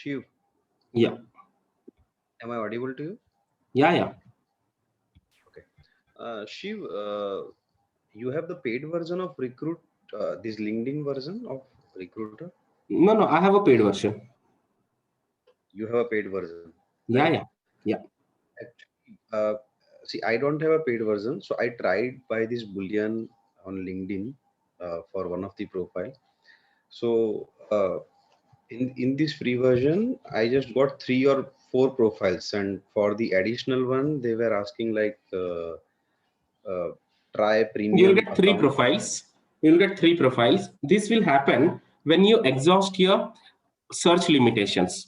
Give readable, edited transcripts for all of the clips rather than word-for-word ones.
Shiv, Yeah. am I audible to you? Yeah. Yeah. Okay. Shiv, you have the paid version of Recruit, this LinkedIn version of Recruiter. No, no. I have a paid version. You have a paid version, Yeah. right? Yeah. Yeah. Actually, see, I don't have a paid version, so I tried by this Boolean on LinkedIn for one of the profile. So in this free version, I just got 3 or 4 profiles, and for the additional one, they were asking like uh, try You'll premium get three account. profiles. You'll get 3 profiles. This will happen when you exhaust your search limitations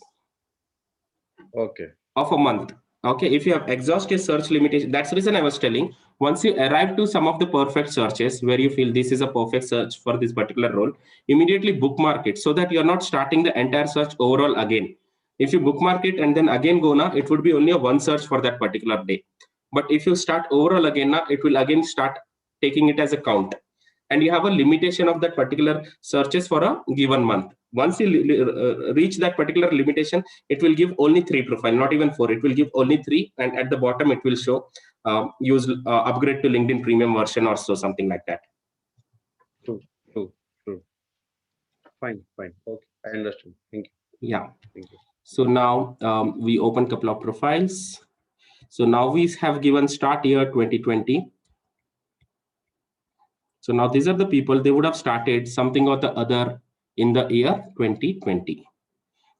Okay. of a month. Okay, if you have exhausted search limitation, that's the reason I was telling. Once you arrive to some of the perfect searches where you feel this is a perfect search for this particular role, immediately bookmark it so that you're not starting the entire search overall again. If you bookmark it and then again go now, it would be only a one search for that particular day. But if you start overall again now, it will again start taking it as a count, and you have a limitation of that particular searches for a given month. Once you reach that particular limitation, it will give only 3 profile, not even 4. It will give only 3, and at the bottom it will show use upgrade to LinkedIn premium version or so, something like that. True. True. True. Fine. Fine. Okay. I understand. Thank you. Yeah. Thank you. So now we open couple of profiles. So now we have given start year 2020. So now these are the people, they would have started something or the other in the year 2020.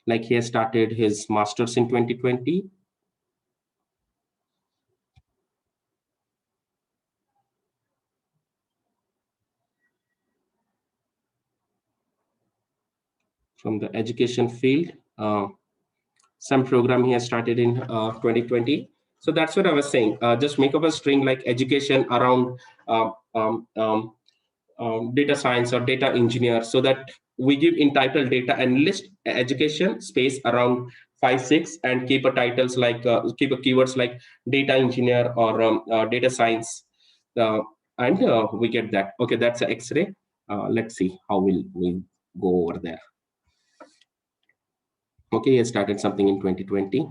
Like he has started his masters in 2020. From the education field. Some program he has started in 2020. So that's what I was saying. Just make up a string like education around uh, um, um, data science or data engineer, so that we give in title data and list education space around 5 6, and keep a titles like keep a keywords like data engineer or data science, uh, and we get that. Okay, that's an X-ray. Let's see how we go over there. Okay, he started something in 2020.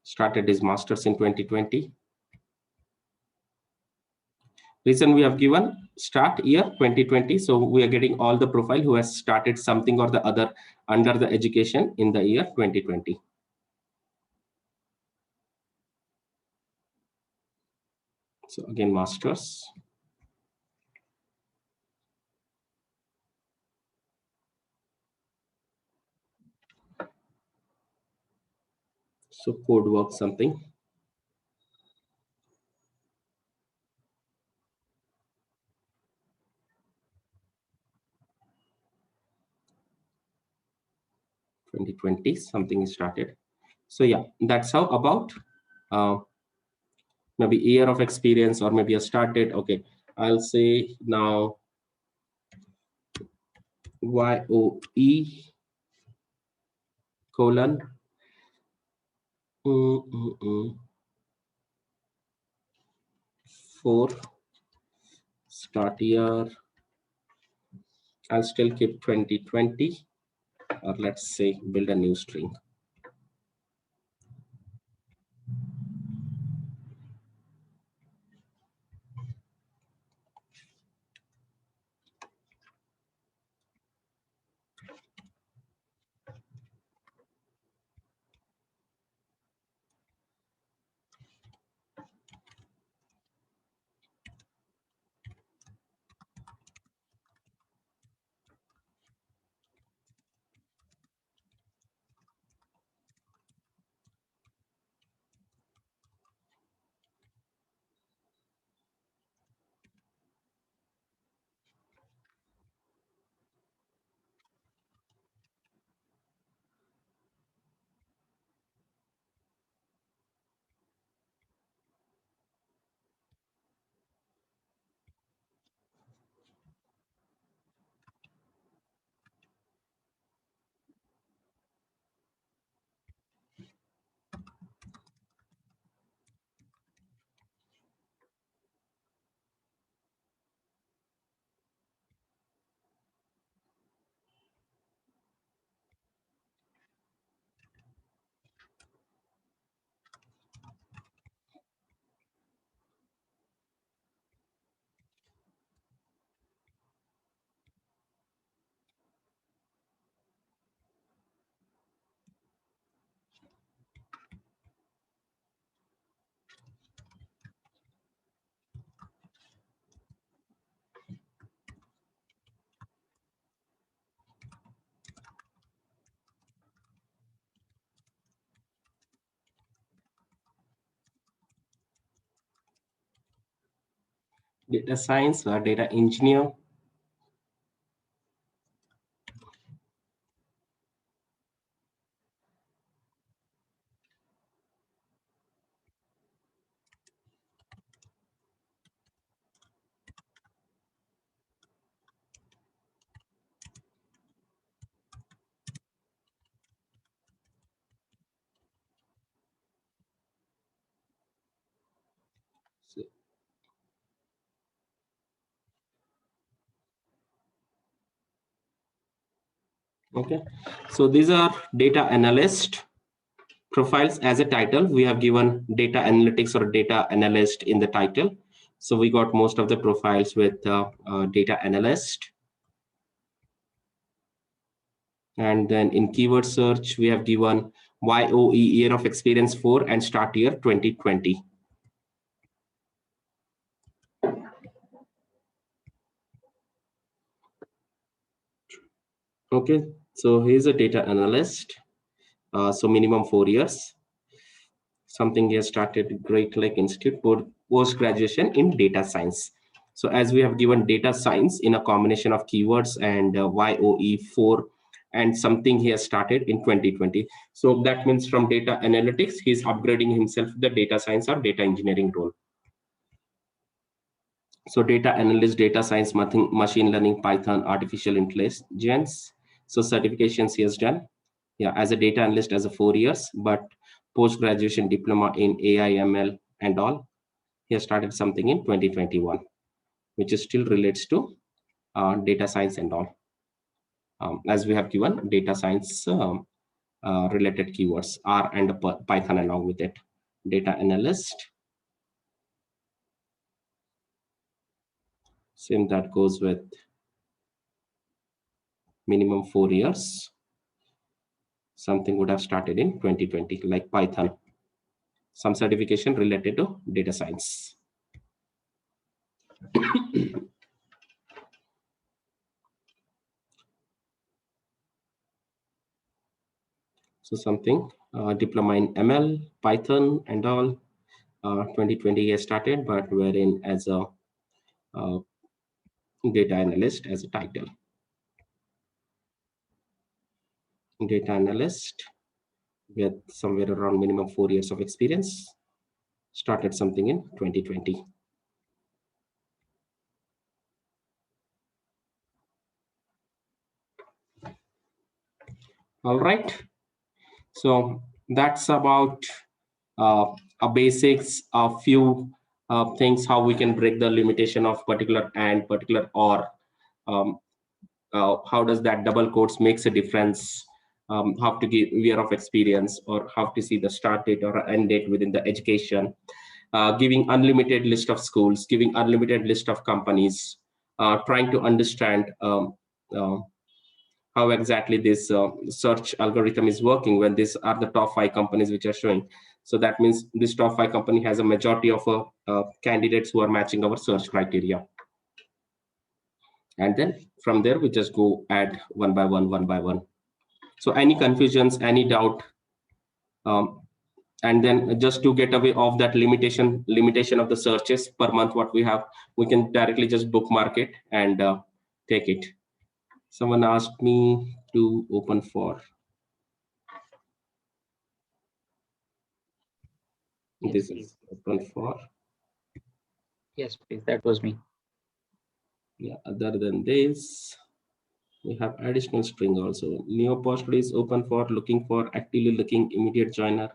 Started his masters in 2020. Reason we have given start year 2020. So we are getting all the profile who has started something or the other under the education in the year 2020. So again, masters. So code work something. (2020) something is started. So yeah, that's how about maybe year of experience or maybe a start date. Okay, I'll say now YOE colon 4 start year. I'll still keep 2020, or let's say build a new string. data science or data engineer. So, okay, so these are data analyst profiles. As a title, we have given data analytics or data analyst in the title. So we got most of the profiles with data analyst. And then in keyword search, we have given YOE, year of experience 4, and start year 2020. Okay, so here's a data analyst. So minimum 4 years. Something he has started Great Lake Institute for post-graduation in data science. So as we have given data science in a combination of keywords and YOE 4 and something he has started in 2020. So that means from data analytics, he's upgrading himself to the data science or data engineering role. So data analyst, data science, machine learning, Python, artificial intelligence. So certifications he has done. Yeah, as a data analyst as a 4 years, but post-graduation diploma in AI, ML and all. He has started something in 2021, which is still relates to data science and all. As we have given data science related keywords, R and Python along with it. Data analyst. Same that goes with minimum 4 years. Something would have started in 2020, like Python. Some certification related to data science. So something diploma in ML, Python and all. 2020 has started, but wherein as a data analyst as a title. Data analyst with somewhere around minimum 4 years of experience. Started something in 2020. All right. So that's about a basics, a few things how we can break the limitation of particular and particular or. How does that double quotes makes a difference? How to give year of experience or how to see the start date or end date within the education. Giving unlimited list of schools, giving unlimited list of companies, trying to understand uh, how exactly this search algorithm is working when these are the top 5 companies which are showing. So that means this top 5 company has a majority of candidates who are matching our search criteria. And then from there, we just go add one by one. So any confusions, any doubt, and then just to get away of that limitation of the searches per month, what we have, we can directly just bookmark it and take it. Someone asked me to open for. Yes, This please. is open for. Yes, please. That was me. Yeah, other than this, we have additional string also. Neo post is open for looking for actively looking immediate joiner.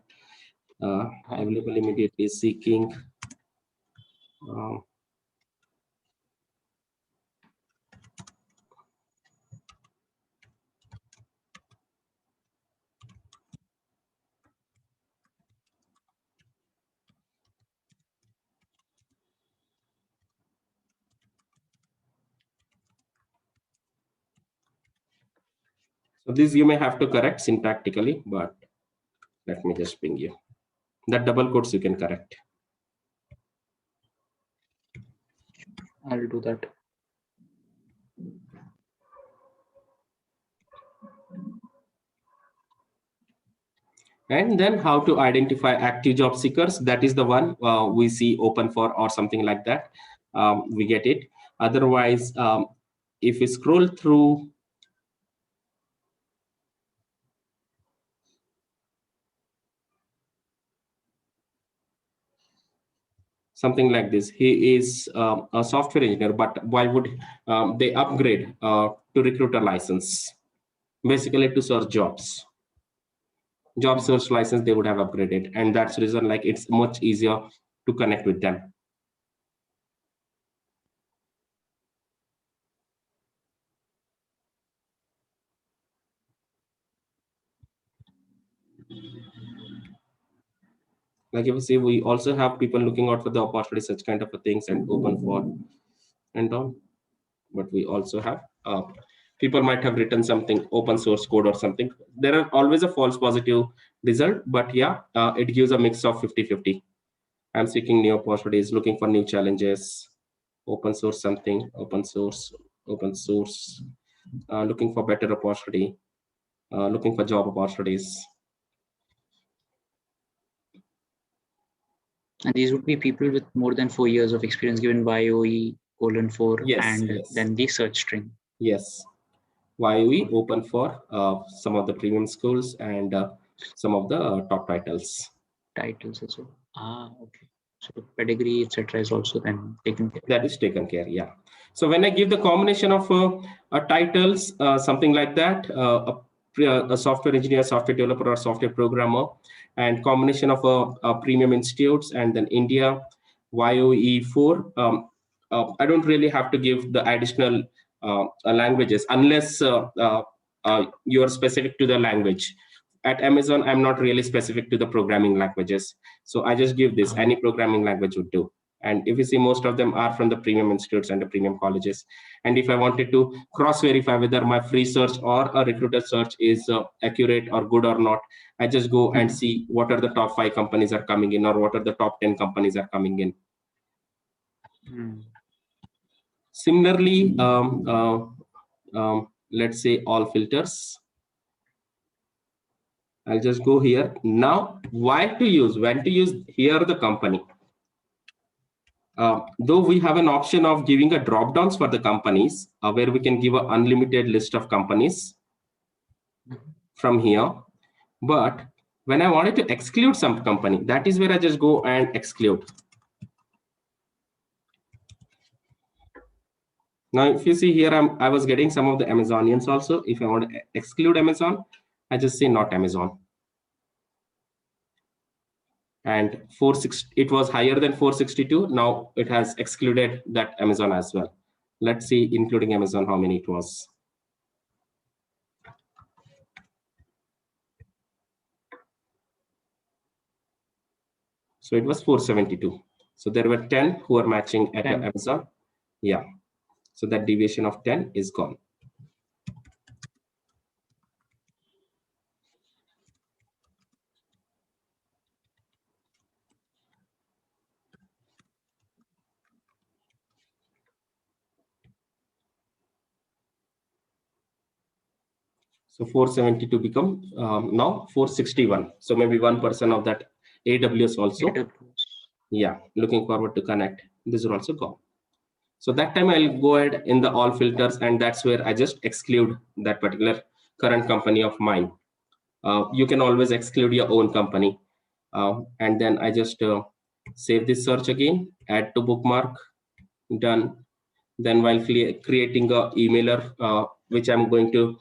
Available immediately seeking. So this you may have to correct syntactically, but let me just ping you. That double quotes you can correct. I'll do that. And then how to identify active job seekers. That is the one we see open for or something like that. we get it. Otherwise, if we scroll through, something like this, he is a software engineer, but why would they upgrade to recruiter license? Basically to search jobs. Job search license they would have upgraded, and that's the reason like it's much easier to connect with them. Like if you see, we also have people looking out for the opportunity, such kind of a things, and open for and on. But we also have people might have written something open source code or something. There are always a false positive result, but yeah, it gives a mix of 50-50. I'm seeking new opportunities, looking for new challenges, open source something, open source, looking for better opportunity, looking for job opportunities. And these would be people with more than 4 years of experience given YOE:4 Yes, and yes. then the search string. Yes. YOE open for some of the premium schools and some of the top titles. Titles as well. Okay. So pedigree, etc. is also then taken care. That is taken care, yeah. So when I give the combination of titles, something like that, a software engineer, software developer, or software programmer, and combination of premium institutes, and then India, YOE:4, I don't really have to give the additional languages unless you are specific to the language. At Amazon, I'm not really specific to the programming languages. So I just give this, any programming language would do. And if you see, most of them are from the premium institutes and the premium colleges. And if I wanted to cross verify whether my free search or a recruiter search is accurate or good or not, I just go and see what are the top 5 companies are coming in, or what are the top 10 companies are coming in. Similarly, let's say all filters. I'll just go here. Now, when to use here the company. Though we have an option of giving a drop downs for the companies where we can give an unlimited list of companies from here. But when I wanted to exclude some company, that is where I just go and exclude. Now, if you see here, I was getting some of the Amazonians also. If I want to exclude Amazon, I just say not Amazon. And 460, it was higher than 462. Now it has excluded that Amazon as well. Let's see, including Amazon, how many it was. So it was 472. So there were 10 who are matching at Amazon. Yeah. So that deviation of 10 is gone. So 472 become now 461. So maybe 1% of that AWS also. Yeah, looking forward to connect. This is also gone. So that time I'll go ahead in the all filters, and that's where I just exclude that particular current company of mine. You can always exclude your own company. And then I just save this search again, add to bookmark, done. Then while creating a emailer, which I'm going to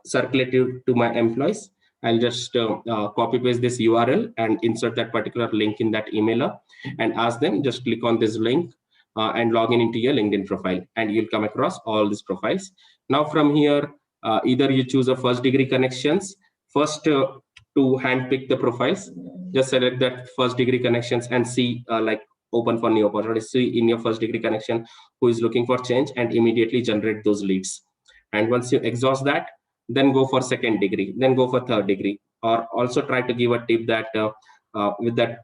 circulate to my employees, I'll just copy paste this URL and insert that particular link in that emailer and ask them just click on this link and log in into your LinkedIn profile, and you'll come across all these profiles. Now from here, either you choose a first degree connections. First, to handpick the profiles, just select that first degree connections and see like open for new opportunities. See in your first degree connection who is looking for change, and immediately generate those leads. And once you exhaust that, then go for second degree, then go for third degree, or also try to give a tip that with that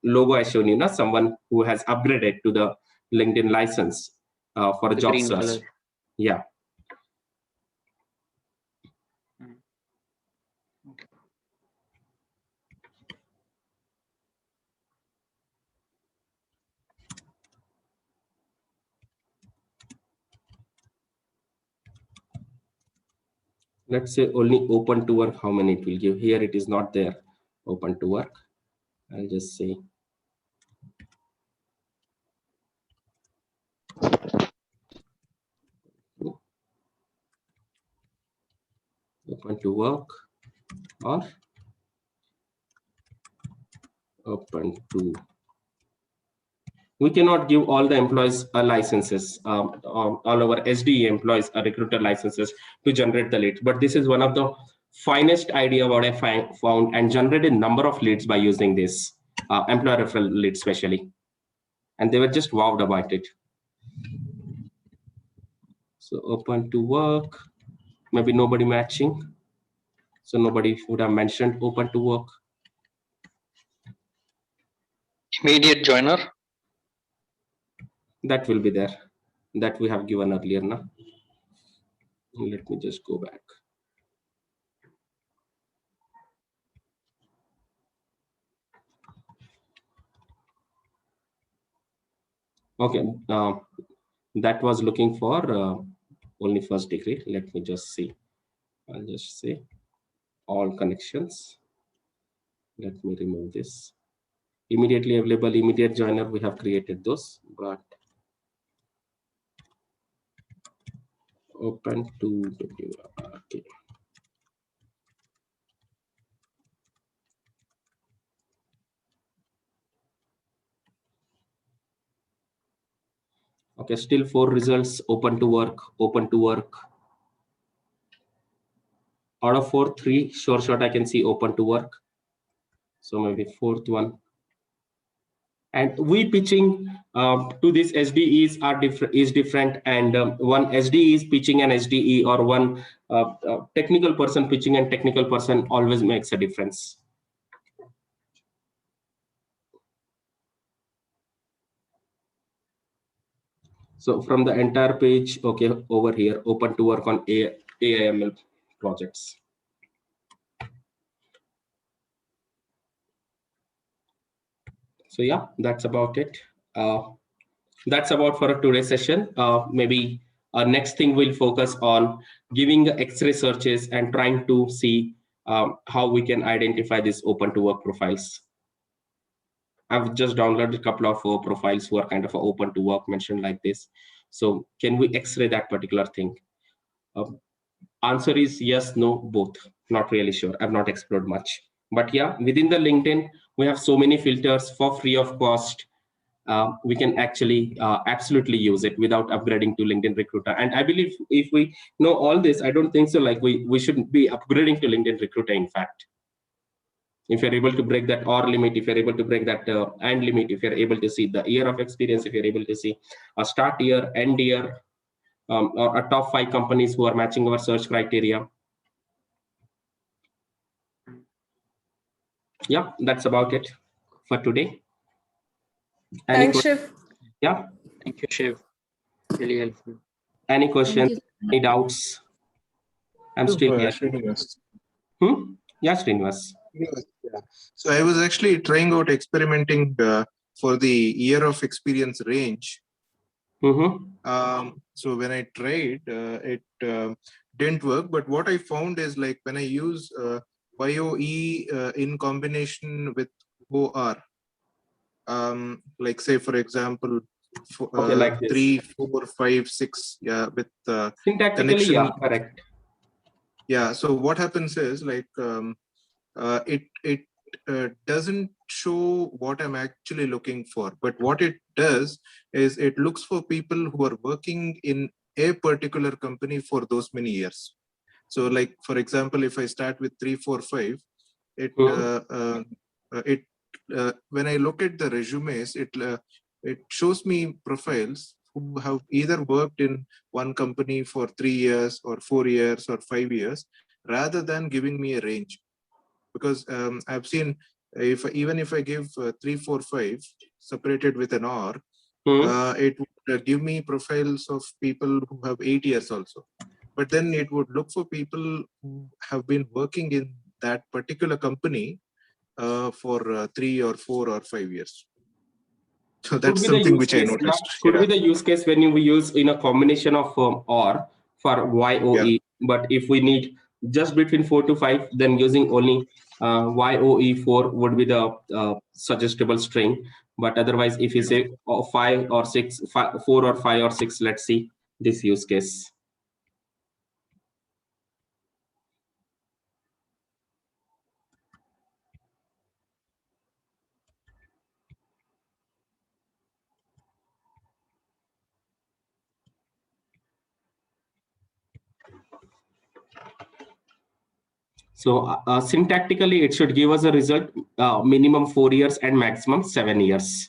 logo I shown you, someone who has upgraded to the LinkedIn license for a job search. Color. Yeah. Okay. let's say only open to work, how many it will give. Here it is not there, open to work. I'll just say open to work or open to. We cannot give all the employees licenses, all our SDE employees recruiter licenses to generate the leads. But this is one of the finest idea what I found, and generated number of leads by using this employer referral lead especially. And they were just wowed about it. So open to work, maybe nobody matching. So nobody would have mentioned open to work. Immediate joiner. That will be there. That we have given earlier now. Let me just go back. Okay, that was looking for only first degree. Let me just see. I'll just say all connections. Let me remove this. Immediately available, immediate joiner, we have created those, but open to, okay. Okay, still 4 results, open to work, open to work. Out of 4, 3 sure shot I can see open to work. So maybe 4th one. And we pitching to this SDEs is different, and one SDE is pitching an SDE, or one technical person pitching and technical person always makes a difference. So from the entire page, okay, over here, open to work on AIML projects. So yeah, that's about it. That's about for today's session. Maybe next thing we'll focus on giving X-ray searches and trying to see how we can identify these open to work profiles. I've just downloaded a couple of profiles who are kind of open to work mentioned like this. So can we X-ray that particular thing? Answer is yes, no, both. Not really sure. I've not explored much. But yeah, within the LinkedIn, we have so many filters for free of cost. We can actually absolutely use it without upgrading to LinkedIn Recruiter. And I believe if we know all this, I don't think so. Like we shouldn't be upgrading to LinkedIn Recruiter. In fact, if you're able to break that OR limit, if you're able to break that AND limit, if you're able to see the year of experience, if you're able to see a start year, end year, or a top 5 companies who are matching our search criteria. Yeah, that's about it for today. Thanks, Shiv. Yeah. Thank you, Shiv. Really helpful. Any questions? Any doubts? I'm still here. Srinivas. Yeah, Srinivas. Yeah. So I was actually trying out experimenting for the year of experience range. So when I tried, it didn't work. But what I found is, like, when I use YOE in combination with OR, like say for example, okay, like this. 3, 4, 5, 6, yeah, with syntactically, connection. yeah, correct. Yeah. So what happens is, like, it doesn't show what I'm actually looking for, but what it does is it looks for people who are working in a particular company for those many years. So, like, for example, if I start with 3, 4, 5, it when I look at the resumes, it shows me profiles who have either worked in one company for 3 years or 4 years or 5 years, rather than giving me a range. Because I've seen, even if I give 3, 4, 5 separated with an OR, it would give me profiles of people who have 8 years also. But then it would look for people who have been working in that particular company for 3 or 4 or 5 years. So that's something which I noticed. Could be the use case when we use in a combination of OR for YOE. Yeah. But if we need just between 4 to 5, then using only YOE4 would be the suggestible string. But otherwise, if you say 5 or 6, 4 or 5 or 6, let's see this use case. So syntactically, it should give us a result minimum 4 years and maximum 7 years.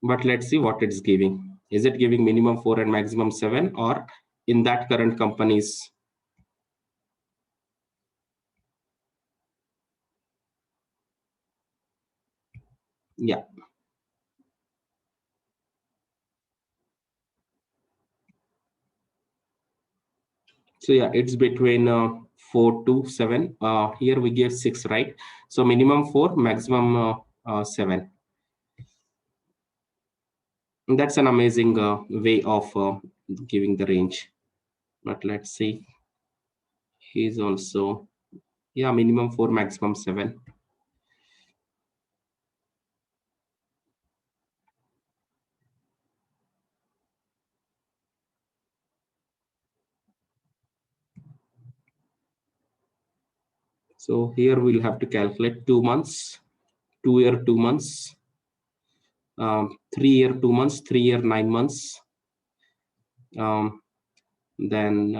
But let's see what it's giving. Is it giving minimum 4 and maximum 7, or in that current company's? Yeah. So yeah, it's between 4 to 7. Here we give 6, right? So minimum 4, maximum 7. And that's an amazing way of giving the range. But let's see. He's also, yeah, minimum 4, maximum 7. So here we'll have to calculate 2 months, 2 year, 2 months, 3 year, 2 months, 3 year, 9 months, then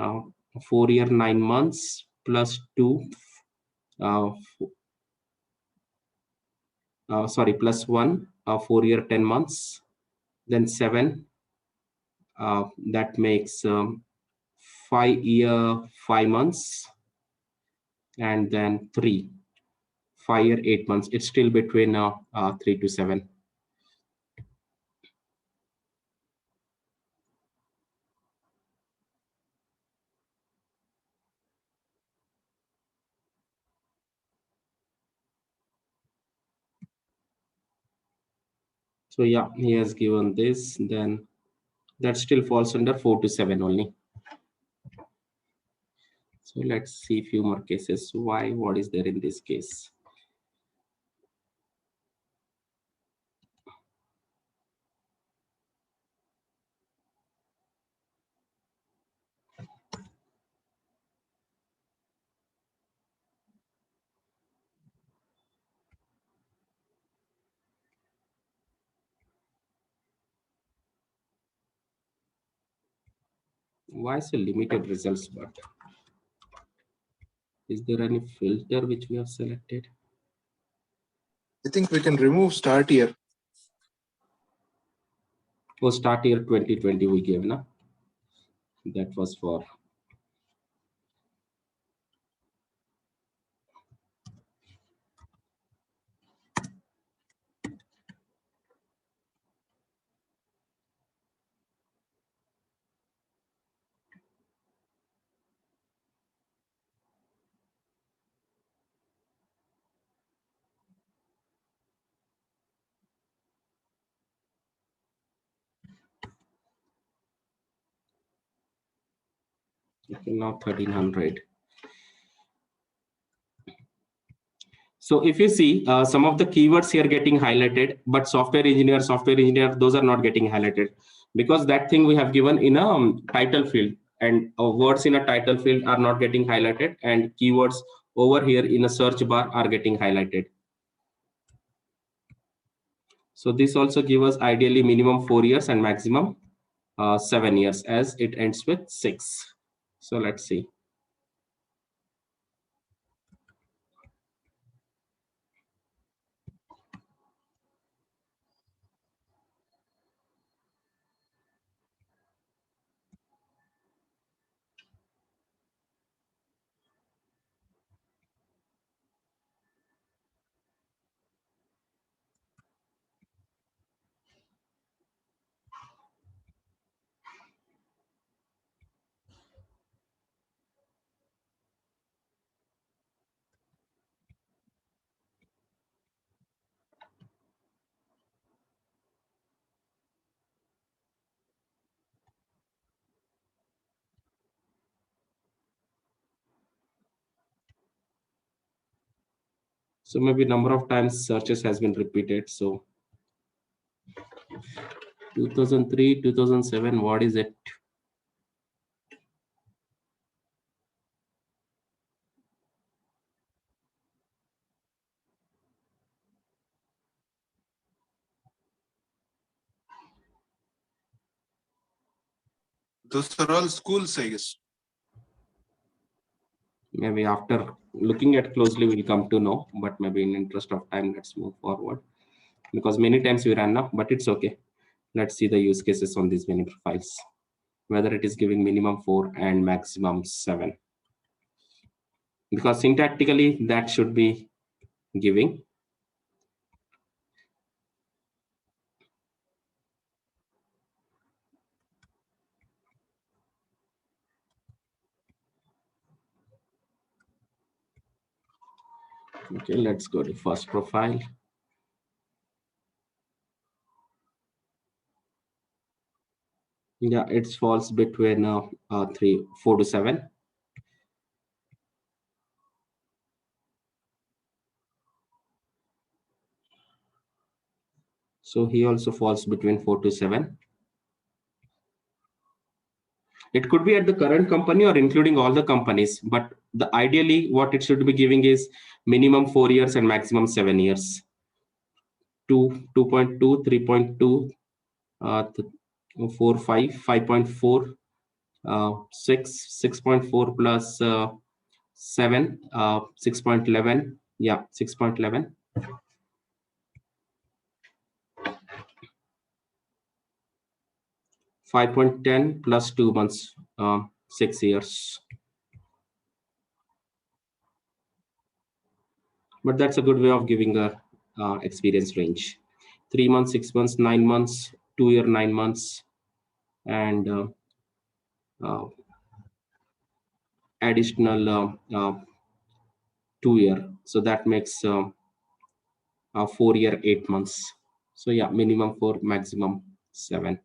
4 year, 9 months plus 2, sorry, plus 1, 4 year, 10 months, then 7, that makes 5 year, 5 months, and then 3, 5 year, 8 months. It's still between 3 to 7. So yeah, he has given this, then that still falls under 4 to 7 only. So let's see a few more cases. Why? What is there in this case? Why so limited results? But is there any filter which we have selected? I think we can remove start year. For start year 2020 we gave, na? That was for. Okay, now 1300. So if you see some of the keywords here getting highlighted, but software engineer, those are not getting highlighted because that thing we have given in a title field, and words in a title field are not getting highlighted, and keywords over here in a search bar are getting highlighted. So this also gives us ideally minimum 4 years and maximum 7 years, as it ends with 6. So let's see. So maybe number of times searches has been repeated. So 2003, 2007, what is it? Those are all schools, I guess. Maybe after looking at closely, we'll come to know, but maybe in interest of time, let's move forward because many times we ran up, but it's okay. Let's see the use cases on these many profiles, whether it is giving minimum 4 and maximum 7. Because syntactically, that should be giving. Okay, let's go to first profile. Yeah, it falls between 4 to 7. So he also falls between 4 to 7. It could be at the current company or including all the companies, but the ideally what it should be giving is minimum 4 years and maximum 7 years. 2.2, 3.2, 4, 5, 5.4, 6, 6.4 plus 7, 6.11. Yeah, 6.11. 5.10 plus 2 months, 6 years. But that's a good way of giving a experience range. 3 months, 6 months, 9 months, 2 year, 9 months, and additional 2 year. So that makes 4 year, 8 months. So yeah, minimum 4, maximum 7.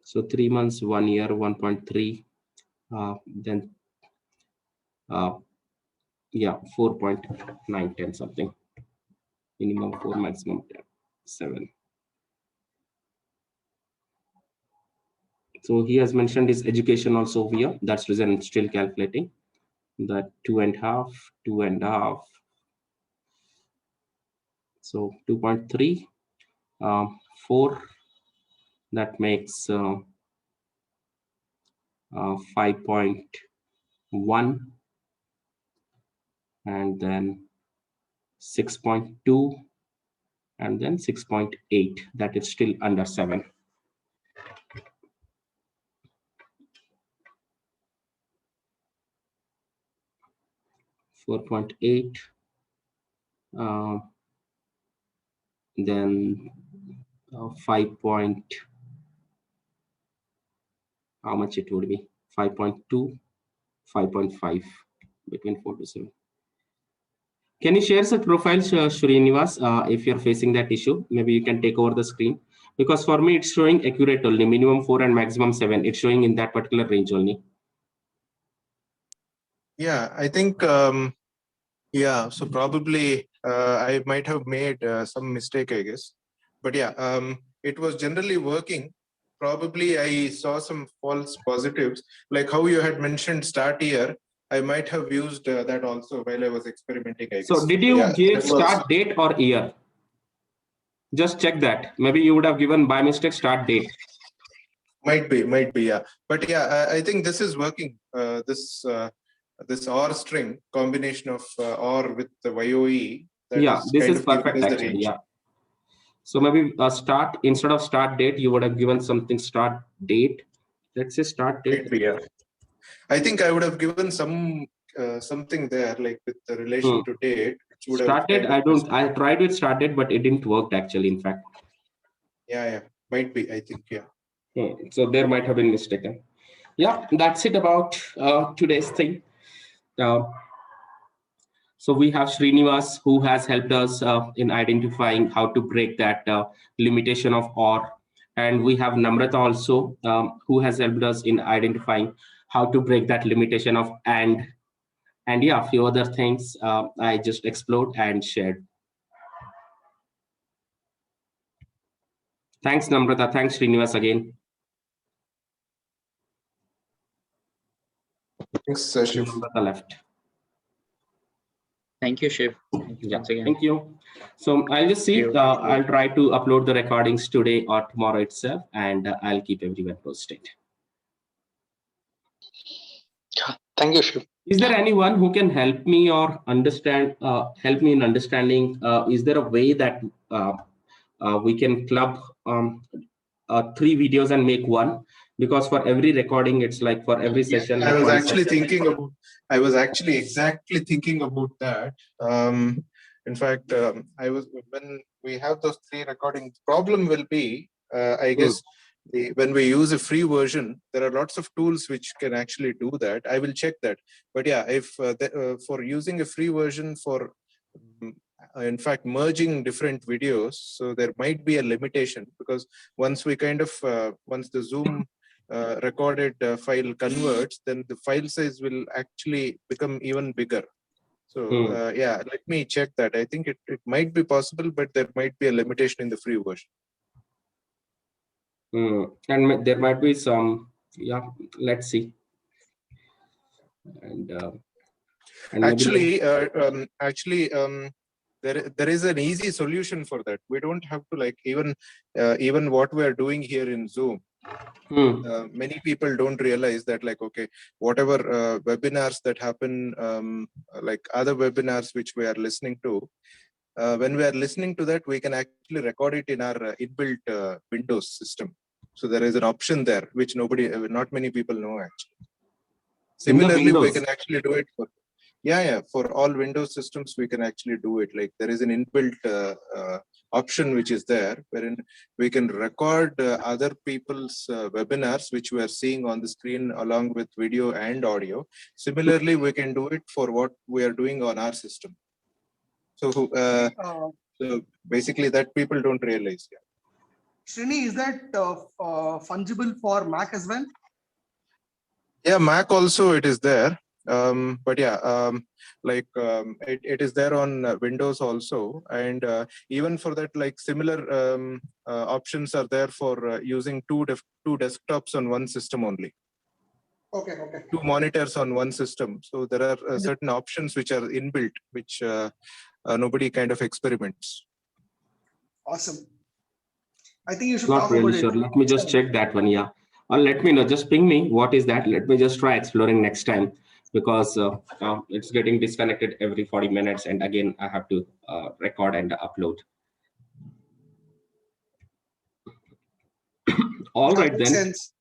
So 3 months, 1 year, 1.3, then yeah, 4.910 something. Minimum 4, maximum 7. So he has mentioned his education also here. That's the reason I'm still calculating that 2.5, 2.5. So 2.3, 4. That makes 5.1, and then 6.2, and then 6.8. That is still under 7. .8, then 5 point, how much it would be? 5.2, 5.5, between 4 to 7. Can you share such profiles, Srinivas, if you're facing that issue? Maybe you can take over the screen, because for me it's showing accurate only, minimum 4 and maximum 7. It's showing in that particular range only. Yeah, I think, yeah, so probably I might have made some mistake, I guess. But yeah, it was generally working. Probably I saw some false positives, like how you had mentioned start year. I might have used that also while I was experimenting, I guess. So did you give start date or year? Just check that. Maybe you would have given by mistake start date. Might be, yeah. But yeah, I think this is working. This OR string combination of OR with the YOE. Yeah, this is perfect actually. Yeah. So maybe start, instead of start date, you would have given something start date. Let's say start date. Might be, yeah. I think I would have given some something there, like with the relation to date. Started, I tried with started, but it didn't work actually, in fact. Yeah, might be, I think, yeah. So there might have been mistaken. Yeah, that's it about today's thing. So we have Srinivas, who has helped us in identifying how to break that limitation of OR. And we have Namrata also, who has helped us in identifying how to break that limitation of AND. And yeah, a few other things I just explored and shared. Thanks, Namrata. Thanks, Srinivas, again. Thanks, Shiv. Namrata left. Thank you, Shiv. Thank you Yeah, once again. thank you. So I'll just see. Thank you. I'll try to upload the recordings today or tomorrow itself, and I'll keep everyone posted. Thank you, Shiv. Is there anyone who can help me or understand? Help me in understanding. Is there a way that we can club 3 videos and make one? Because for every recording, it's like for every session. I like was one actually session. thinking about. I was actually exactly thinking about that. In fact, I was when we have those 3 recordings. Problem will be, I guess, when we use a free version, there are lots of tools which can actually do that. I will check that. But yeah, if for using a free version for in fact merging different videos, so there might be a limitation, because once we kind of once the Zoom recorded file converts, then the file size will actually become even bigger. So yeah, let me check that. I think it might be possible, but there might be a limitation in the free version. And there might be some, yeah, let's see. And actually there is an easy solution for that. We don't have to like even what we are doing here in Zoom. Many people don't realize that, like, okay, whatever webinars that happen, like other webinars which we are listening to, when we are listening to that, we can actually record it in our inbuilt Windows system. So there is an option there which not many people know actually. Similarly, we can actually do it for for all Windows systems. We can actually do it. Like there is an inbuilt option which is there, wherein we can record other people's webinars which we are seeing on the screen along with video and audio. Similarly, we can do it for what we are doing on our system. So, so basically, that people don't realize. Yeah. Srini, is that fungible for Mac as well? Yeah, Mac also it is there. But yeah, it is there on Windows also, and even for that, like similar options are there for using two desktops on one system only. Okay. 2 monitors on one system. So there are certain options which are inbuilt, which nobody kind of experiments. Awesome. I think you should Not talk really about sure. it. Let me just check that one. Yeah. Or let me know. Just ping me. What is that? Let me just try exploring next time, because it's getting disconnected every 40 minutes. And again, I have to record and upload. All right, then. Sense.